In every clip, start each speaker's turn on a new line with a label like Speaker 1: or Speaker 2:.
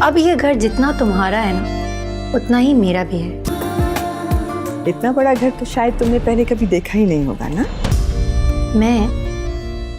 Speaker 1: अब ये घर जितना तुम्हारा है ना, उतना ही मेरा भी है।
Speaker 2: इतना बड़ा घर तो शायद तुमने पहले कभी देखा ही नहीं होगा ना।
Speaker 1: मैं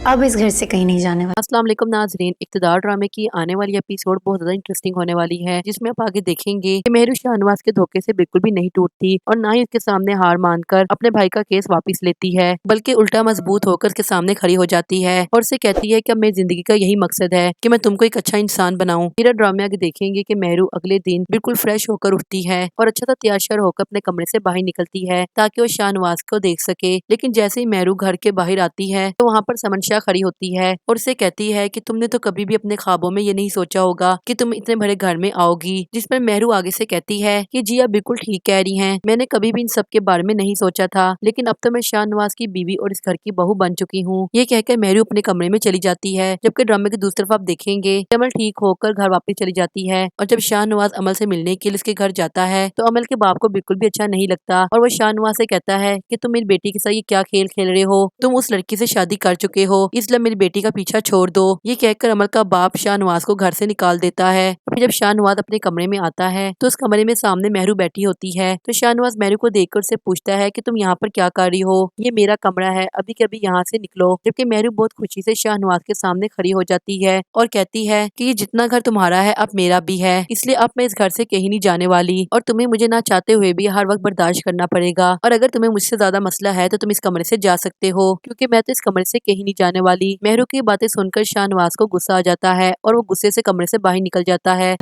Speaker 1: अब इस घर से कहीं नहीं जाने वाली।
Speaker 3: अस्सलाम वालेकुम नाज़रीन, इक़्तिदार ड्रामे की आने वाली एपिसोड बहुत ज़्यादा इंटरेस्टिंग होने वाली है, जिसमें आप आगे देखेंगे कि मेहरू शाहनवाज के धोखे से बिल्कुल भी नहीं टूटती और ना ही उसके सामने हार मानकर अपने भाई का केस वापस लेती है, बल्कि उल्टा मजबूत होकर उसके सामने खड़ी हो जाती है और उसे कहती है कि अब मेरी जिंदगी का यही मकसद है कि मैं तुमको एक अच्छा इंसान बनाऊं। पूरा ड्रामे आगे देखेंगे कि मेहरू अगले दिन बिल्कुल फ्रेश होकर उठती है और अच्छा सा तैयार होकर अपने कमरे से बाहर निकलती है ताकि वो शाहनवाज को देख सके। लेकिन जैसे ही मेहरू घर के बाहर आती है तो वहाँ पर समन शाह खड़ी होती है और उसे कहती है कि तुमने तो कभी भी अपने ख्वाबों में ये नहीं सोचा होगा कि तुम इतने बड़े घर में आओगी। जिस पर मेहरू आगे से कहती है कि जी आप बिल्कुल ठीक कह रही हैं, मैंने कभी भी इन सब के बारे में नहीं सोचा था, लेकिन अब तो मैं शाहनवाज की बीवी और इस घर की बहू बन चुकी हूँ। ये कहकर मेहरू अपने कमरे में चली जाती है, जबकि ड्रामे की दूसरी तरफ आप देखेंगे अमल ठीक होकर घर वापस चली जाती है और जब शाहनवाज अमल से मिलने के लिए उसके घर जाता है तो अमल के बाप को बिल्कुल भी अच्छा नहीं लगता और वो शाहनवाज से कहता है कि तुम मेरी बेटी के साथ ये क्या खेल खेल रहे हो, तुम उस लड़की से शादी कर चुके हो, इसलिए मेरी बेटी का पीछा छोड़ दो। ये कहकर अमल का बाप शाहनवाज को घर से निकाल देता है। फिर जब शाहनवाज अपने कमरे में आता है तो उस कमरे में सामने मेहरू बैठी होती है तो शाहनवाज मेहरू को देखकर उससे पूछता है कि तुम यहाँ पर क्या कर रही हो, ये मेरा कमरा है, अभी के अभी यहाँ से निकलो। जबकि मेहरू बहुत खुशी से शाहनवाज के सामने खड़ी हो जाती है और कहती है कि ये जितना घर तुम्हारा है अब मेरा भी है, इसलिए अब मैं इस घर से कहीं नहीं जाने वाली और तुम्हें मुझे ना चाहते हुए भी हर वक्त बर्दाश्त करना पड़ेगा और अगर तुम्हें मुझसे ज्यादा मसला है तो तुम इस कमरे से जा सकते हो, क्योंकि मैं तो इस कमरे से कहीं नहीं जाने वाली। मेहरू की बातें सुनकर शाहनवाज को गुस्सा आ जाता है और वो गुस्से से कमरे से बाहर निकल जाता है।